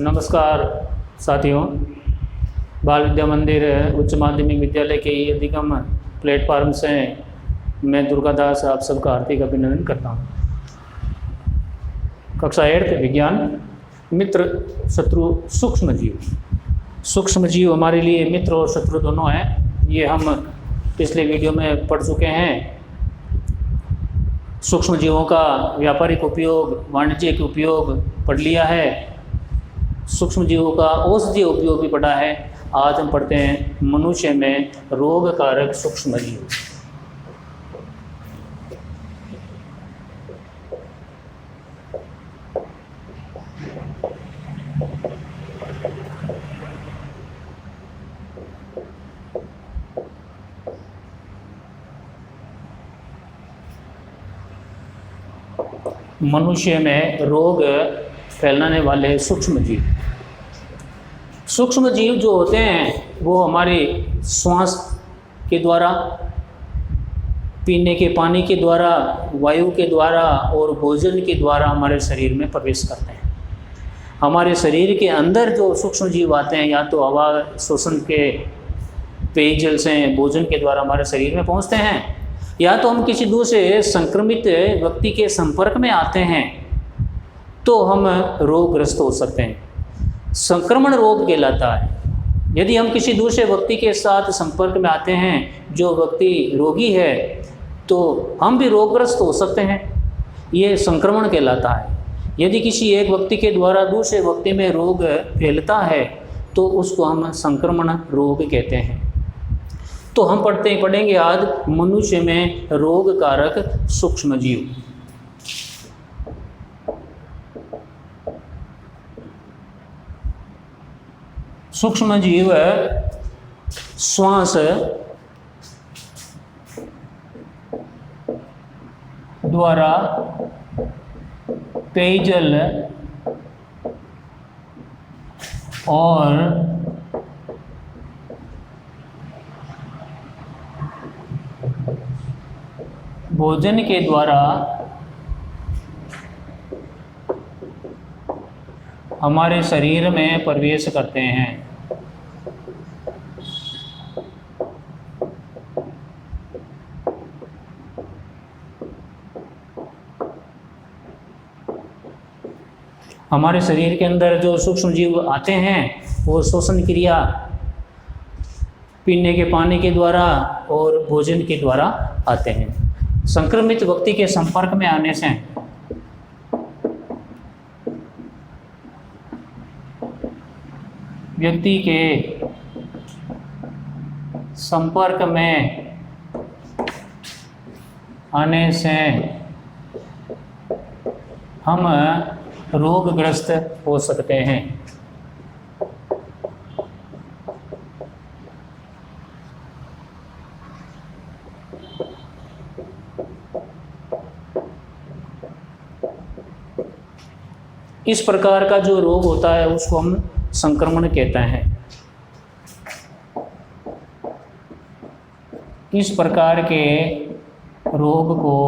नमस्कार साथियों, बाल विद्या मंदिर उच्च माध्यमिक विद्यालय के ये अधिगम प्लेटफार्म से मैं दुर्गादास आप सबका हार्दिक अभिनंदन करता हूँ। कक्षा 8 विज्ञान मित्र शत्रु सूक्ष्म जीव। सूक्ष्म जीव हमारे लिए मित्र और शत्रु दोनों हैं। ये हम पिछले वीडियो में पढ़ चुके हैं। सूक्ष्म जीवों का व्यापारिक उपयोग, वाणिज्यिक उपयोग पढ़ लिया है। सूक्ष्म जीवों का औषधीय उपयोग भी पढ़ा है। आज हम पढ़ते हैं मनुष्य में रोग कारक सूक्ष्म जीव। मनुष्य में रोग फैलाने वाले सूक्ष्म जीव। सूक्ष्म जीव जो होते हैं वो हमारे श्वास के द्वारा, पीने के पानी के द्वारा, वायु के द्वारा और भोजन के द्वारा हमारे शरीर में प्रवेश करते हैं। हमारे शरीर के अंदर जो सूक्ष्म जीव आते हैं, या तो हवा श्वसन के पेयजल से, भोजन के द्वारा हमारे शरीर में पहुंचते हैं, या तो हम किसी दूसरे संक्रमित व्यक्ति के संपर्क में आते हैं तो हम रोगग्रस्त हो सकते हैं। संक्रमण रोग कहलाता है। यदि हम किसी दूसरे व्यक्ति के साथ संपर्क में आते हैं जो व्यक्ति रोगी है तो हम भी रोगग्रस्त हो सकते हैं। ये संक्रमण कहलाता है। यदि किसी एक व्यक्ति के द्वारा दूसरे व्यक्ति में रोग फैलता है तो उसको हम संक्रमण रोग कहते हैं। तो हम पढ़ेंगे आज मनुष्य में रोग कारक सूक्ष्म जीव। सूक्ष्म जीव श्वास द्वारा, पेयजल और भोजन के द्वारा हमारे शरीर में प्रवेश करते हैं। हमारे शरीर के अंदर जो सूक्ष्म जीव आते हैं वो श्वसन क्रिया, पीने के पानी के द्वारा और भोजन के द्वारा आते हैं। संक्रमित व्यक्ति के संपर्क में आने से व्यक्ति के संपर्क में आने से हम रोगग्रस्त हो सकते हैं। इस प्रकार का जो रोग होता है उसको हम संक्रमण कहते हैं। इस प्रकार के रोग को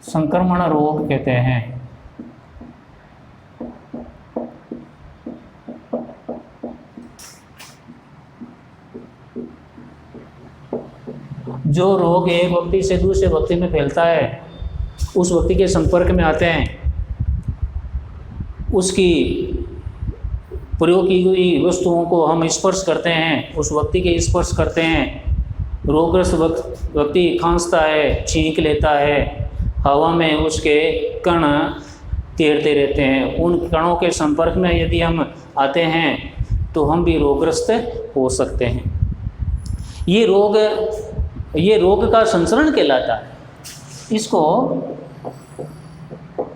संक्रमण रोग कहते हैं। जो रोग एक व्यक्ति से दूसरे व्यक्ति में फैलता है, उस व्यक्ति के संपर्क में आते हैं, उसकी प्रयोग की हुई वस्तुओं को हम स्पर्श करते हैं, उस व्यक्ति के स्पर्श करते हैं। रोगग्रस्त व्यक्ति खांसता है, छींक लेता है, हवा में उसके कण तैरते रहते हैं। उन कणों के संपर्क में यदि हम आते हैं तो हम भी रोगग्रस्त हो सकते हैं। ये रोग का संचरण कहलाता है। इसको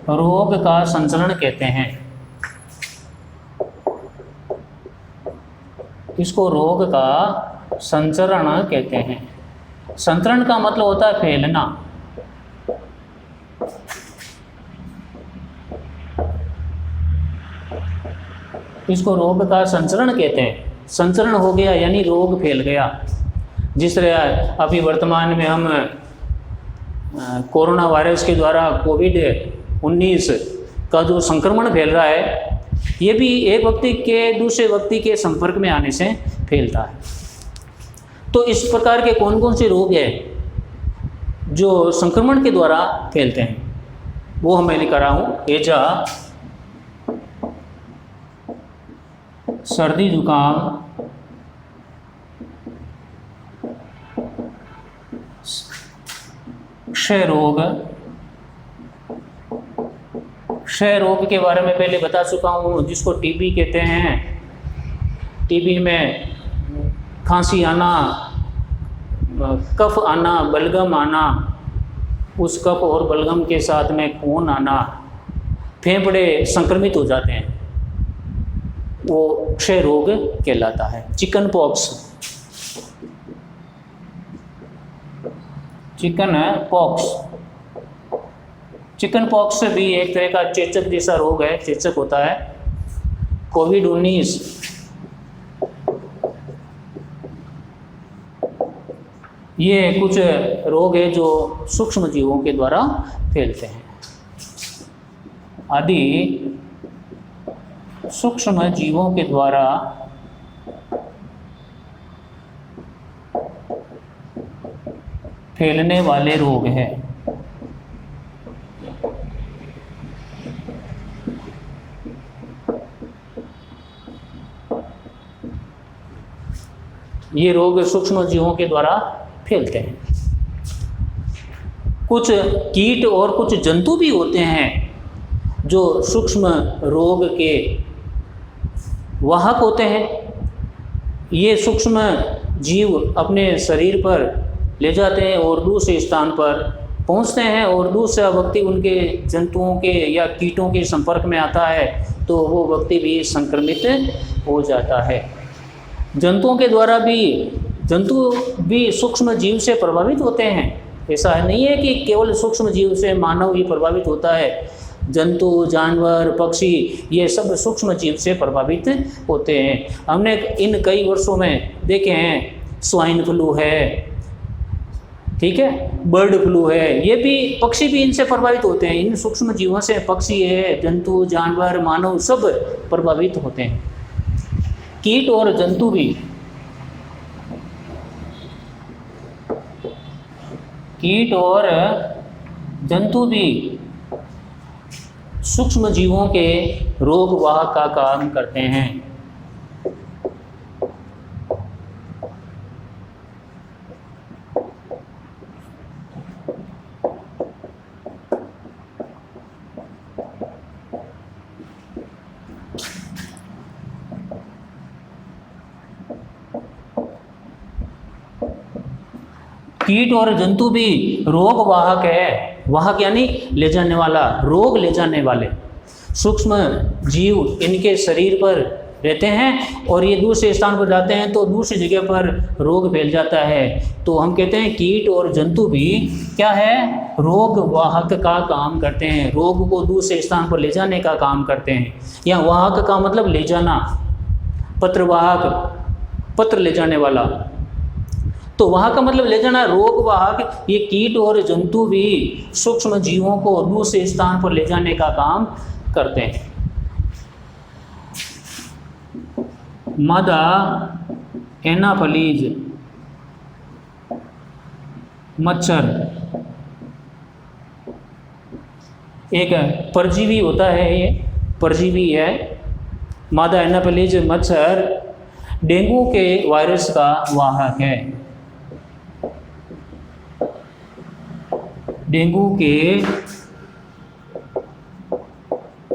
रोग का संचरण कहते हैं। इसको रोग का संचरण कहते हैं। संचरण का मतलब होता है फैलना। इसको रोग का संचरण कहते हैं। संचरण हो गया यानी रोग फैल गया। जिस तरह अभी वर्तमान में हम कोरोना वायरस के द्वारा कोविड-19 का जो संक्रमण फैल रहा है, ये भी एक व्यक्ति के दूसरे व्यक्ति के संपर्क में आने से फैलता है। तो इस प्रकार के कौन कौन से रोग हैं जो संक्रमण के द्वारा फैलते हैं, वो मैं लिखा रहा हूँ। हैजा, सर्दी जुकाम, क्षय रोग। क्षय रोग के बारे में पहले बता चुका हूँ, जिसको टीबी कहते हैं। टीबी में खांसी आना, कफ आना, बलगम आना, उस कफ और बलगम के साथ में खून आना, फेफड़े संक्रमित हो जाते हैं, वो क्षय रोग कहलाता है। चिकन पॉक्स, चिकन पॉक्स भी एक तरह का चेचक जैसा रोग है, चेचक होता है। कोविड-19, ये कुछ रोग है जो सूक्ष्म जीवों के द्वारा फैलते हैं। आदि सूक्ष्म जीवों के द्वारा फैलने वाले रोग हैं। ये रोग सूक्ष्म जीवों के द्वारा फैलते हैं। कुछ कीट और कुछ जंतु भी होते हैं जो सूक्ष्म रोग के वाहक होते हैं। ये सूक्ष्म जीव अपने शरीर पर ले जाते हैं और दूसरे स्थान पर पहुंचते हैं, और दूसरा व्यक्ति उनके जंतुओं के या कीटों के संपर्क में आता है तो वो व्यक्ति भी संक्रमित हो जाता है। जंतुओं के द्वारा भी, जंतु भी सूक्ष्म जीव से प्रभावित होते हैं। ऐसा नहीं है कि केवल सूक्ष्म जीव से मानव ही प्रभावित होता है। जंतु, जानवर, पक्षी, ये सब सूक्ष्म जीव से प्रभावित होते हैं। हमने इन कई वर्षों में देखे हैं, स्वाइन फ्लू है, ठीक है, बर्ड फ्लू है, ये भी पक्षी भी इनसे प्रभावित होते हैं। इन सूक्ष्म जीवों से पक्षी है, जंतु, जानवर, मानव सब प्रभावित होते हैं। कीट और जंतु भी, कीट और जंतु भी सूक्ष्म जीवों के रोग वाहक का काम करते हैं। कीट और जंतु भी रोग वाहक है। वाहक यानी ले जाने वाला, रोग ले जाने वाले सूक्ष्म जीव इनके शरीर पर रहते हैं और ये दूसरे स्थान पर जाते हैं तो दूसरी जगह पर रोग फैल जाता है। तो हम कहते हैं कीट और जंतु भी क्या है, रोग वाहक का काम करते हैं, रोग को दूसरे स्थान पर ले जाने का काम करते हैं। या वाहक का मतलब ले जाना, पत्रवाहक, पत्र ले जाने वाला, तो वहाँ का मतलब ले जाना, रोग वाहक। ये कीट और जंतु भी सूक्ष्म जीवों को दूसरे स्थान पर ले जाने का काम करते हैं। मादा एनाफलीज मच्छर एक परजीवी होता है, ये परजीवी है। मादा एनाफलीज मच्छर डेंगू के वायरस का वाहक है। डेंगू के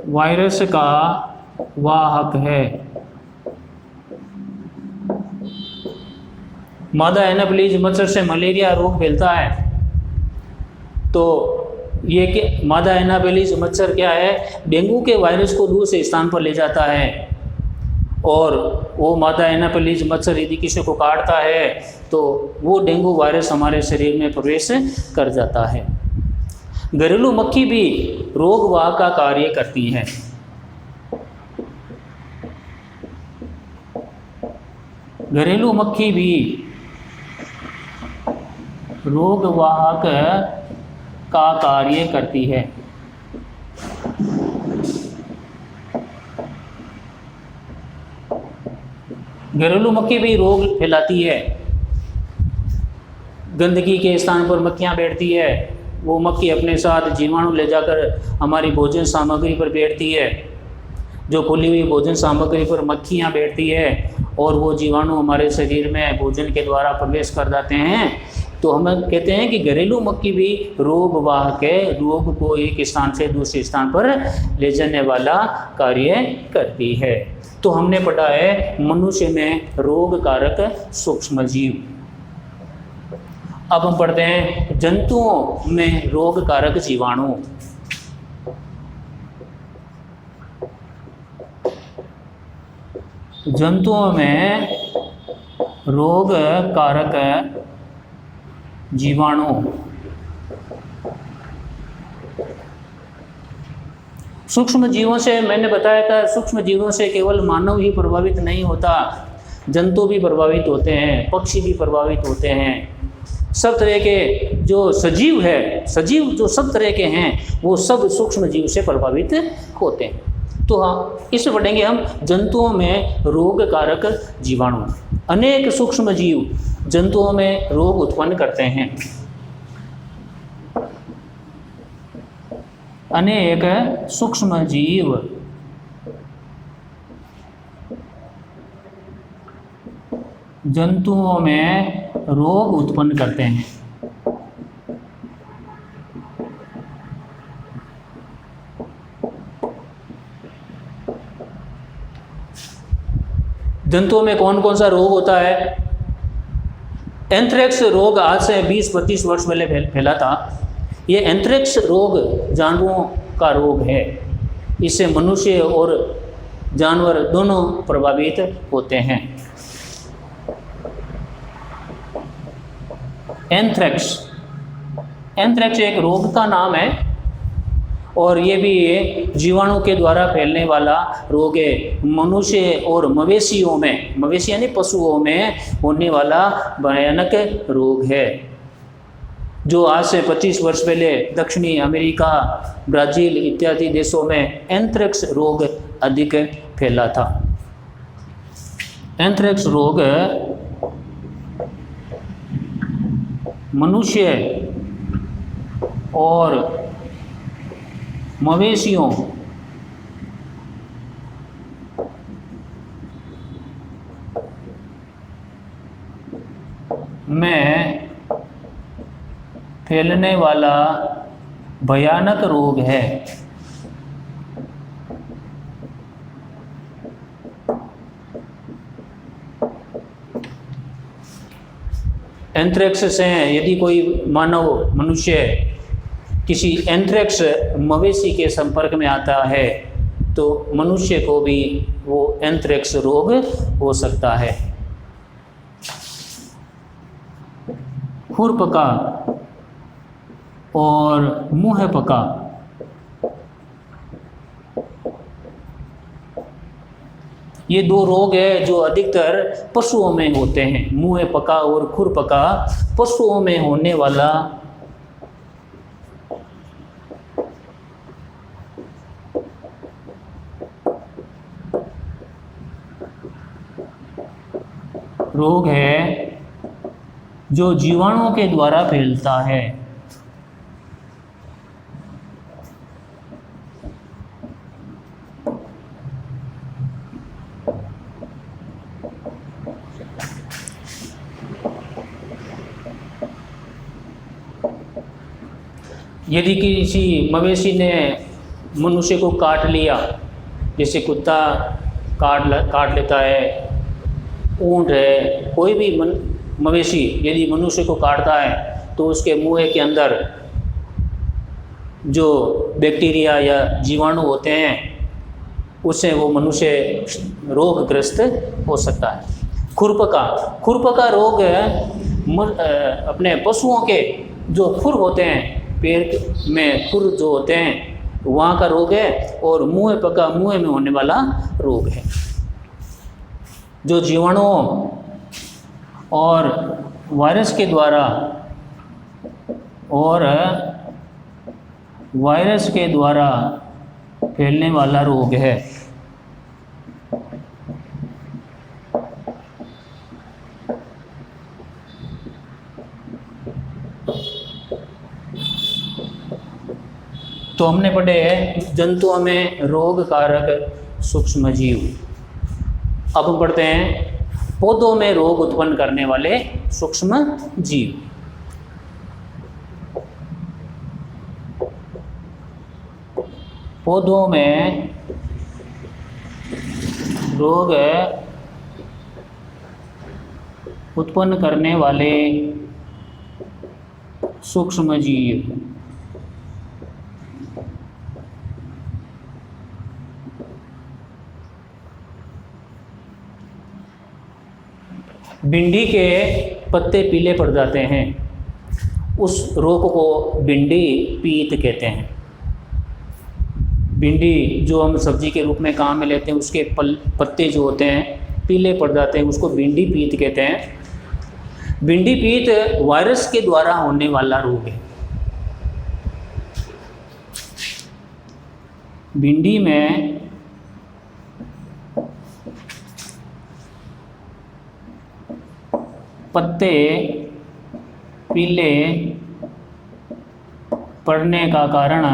वायरस का वाहक है। मादा एनाफिलीज मच्छर से मलेरिया रोग फैलता है। तो ये कि मादा एनाफिलीज मच्छर क्या है, डेंगू के वायरस को दूसरे स्थान पर ले जाता है, और वो मादा एनाफिलीज मच्छर यदि किसी को काटता है तो वो डेंगू वायरस हमारे शरीर में प्रवेश कर जाता है। घरेलू मक्खी भी रोगवाहक का कार्य करती है। घरेलू मक्खी भी रोगवाहक का कार्य करती है। घरेलू मक्खी भी रोग फैलाती है। गंदगी के स्थान पर मक्खियाँ बैठती है, वो मक्खी अपने साथ जीवाणु ले जाकर हमारी भोजन सामग्री पर बैठती है। जो खुली हुई भोजन सामग्री पर मक्खियाँ बैठती है और वो जीवाणु हमारे शरीर में भोजन के द्वारा प्रवेश कर जाते हैं, तो हम कहते हैं कि घरेलू मक्खी भी रोग वाहक है, रोग को एक स्थान से दूसरे स्थान पर ले जाने वाला कार्य करती है। तो हमने पढ़ा है मनुष्य में रोग कारक सूक्ष्म जीव। अब हम पढ़ते हैं जंतुओं में रोग कारक जीवाणु। जंतुओं में रोग कारक जीवाणु। सूक्ष्म जीवों से मैंने बताया था, सूक्ष्म जीवों से केवल मानव ही प्रभावित नहीं होता, जंतु भी प्रभावित होते हैं, पक्षी भी प्रभावित होते हैं। सब तरह के जो सजीव है, सजीव जो सब तरह के हैं, वो सब सूक्ष्म जीव से प्रभावित होते हैं। तो हाँ, इसे पढ़ेंगे हम जंतुओं में रोग कारक जीवाणु। अनेक सूक्ष्म जीव जंतुओं में रोग उत्पन्न करते हैं। अनेक सूक्ष्म जीव जंतुओं में रोग उत्पन्न करते हैं। जंतुओं में कौन कौन सा रोग होता है? एंथ्रेक्स रोग आज से 20-25 वर्ष पहले फैला था। ये एंथ्रेक्स रोग जानवरों का रोग है। इससे मनुष्य और जानवर दोनों प्रभावित होते हैं। एंथ्रेक्स एक रोग का नाम है और ये भी जीवाणु के द्वारा फैलने वाला रोग है। मनुष्य और मवेशियों में, मवेशी यानी पशुओं में होने वाला भयानक रोग है, जो आज से 25 वर्ष पहले दक्षिणी अमेरिका, ब्राज़ील इत्यादि देशों में एंथ्रेक्स रोग अधिक फैला था। एंथ्रेक्स रोग मनुष्य और मवेशियों में फैलने वाला भयानक रोग है। एंथ्रेक्स से यदि कोई मानव मनुष्य किसी एंथ्रेक्स मवेशी के संपर्क में आता है तो मनुष्य को भी वो एंथ्रेक्स रोग हो सकता है। खुरपका और मुंहपका, ये दो रोग है जो अधिकतर पशुओं में होते हैं। मुंहपका और खुरपका पशुओं में होने वाला रोग है जो जीवाणुओं के द्वारा फैलता है। यदि किसी मवेशी ने मनुष्य को काट लिया, जैसे कुत्ता काट लेता है, ऊंट है, कोई भी मवेशी यदि मनुष्य को काटता है तो उसके मुंह के अंदर जो बैक्टीरिया या जीवाणु होते हैं उससे वो मनुष्य रोगग्रस्त हो सकता है। खुरपका रोग अपने पशुओं के जो खुर होते हैं, पैर में खुर जो होते हैं वहाँ का रोग है, और मुंहपका मुंह में होने वाला रोग है, जो जीवाणुओं और वायरस के द्वारा फैलने वाला रोग है। तो हमने पढ़े जंतुओं में रोग कारक सूक्ष्म जीव। अब हम पढ़ते हैं पौधों में रोग उत्पन्न करने वाले सूक्ष्म जीव। पौधों में रोग उत्पन्न करने वाले सूक्ष्म जीव। भिंडी के पत्ते पीले पड़ जाते हैं, उस रोग को भिंडी पीत कहते हैं। भिंडी जो हम सब्जी के रूप में काम में लेते हैं, उसके पत्ते जो होते हैं पीले पड़ जाते हैं, उसको भिंडी पीत कहते हैं। भिंडी पीत वायरस के द्वारा होने वाला रोग है। भिंडी में पत्ते पीले पड़ने का कारण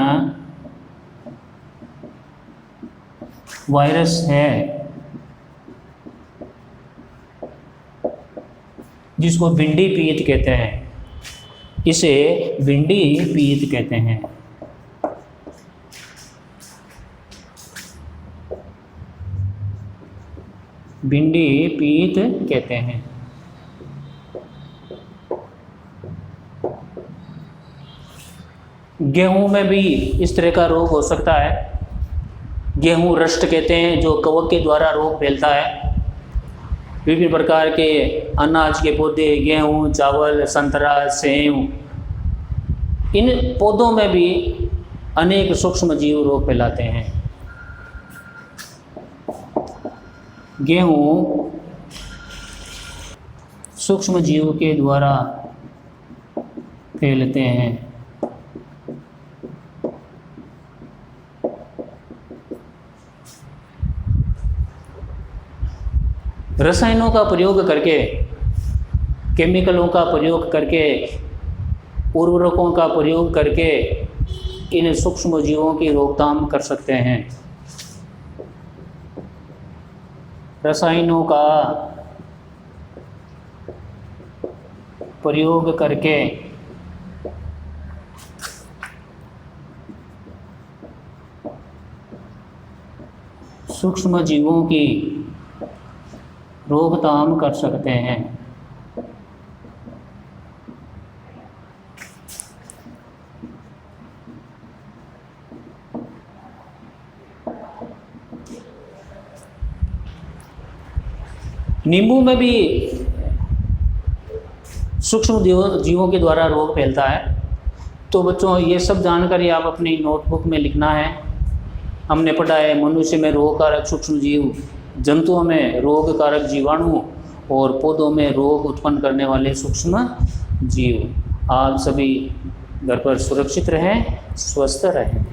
वायरस है, जिसको भिंडी पीत कहते हैं। इसे भिंडी पीत कहते हैं। भिंडी पीत कहते हैं। गेहूं में भी इस तरह का रोग हो सकता है। गेहूं रस्ट कहते हैं, जो कवक के द्वारा रोग फैलता है। विभिन्न प्रकार के अनाज के पौधे, गेहूं, चावल, संतरा, सेव, इन पौधों में भी अनेक सूक्ष्म जीव रोग फैलाते हैं। गेहूं सूक्ष्म जीव के द्वारा फैलते हैं। रसायनों का प्रयोग करके, केमिकलों का प्रयोग करके, उर्वरकों का प्रयोग करके इन सूक्ष्म जीवों की रोकथाम कर सकते हैं। रसायनों का प्रयोग करके सूक्ष्म जीवों की रोकथाम कर सकते हैं। नींबू में भी सूक्ष्म जीवों के द्वारा रोग फैलता है। तो बच्चों, ये सब जानकारी आप अपनी नोटबुक में लिखना है। हमने पढ़ा है मनुष्य में रोग कारक सूक्ष्म जीव, जंतुओं में रोग कारक जीवाणु और पौधों में रोग उत्पन्न करने वाले सूक्ष्म जीव। आप सभी घर पर सुरक्षित रहें, स्वस्थ रहें।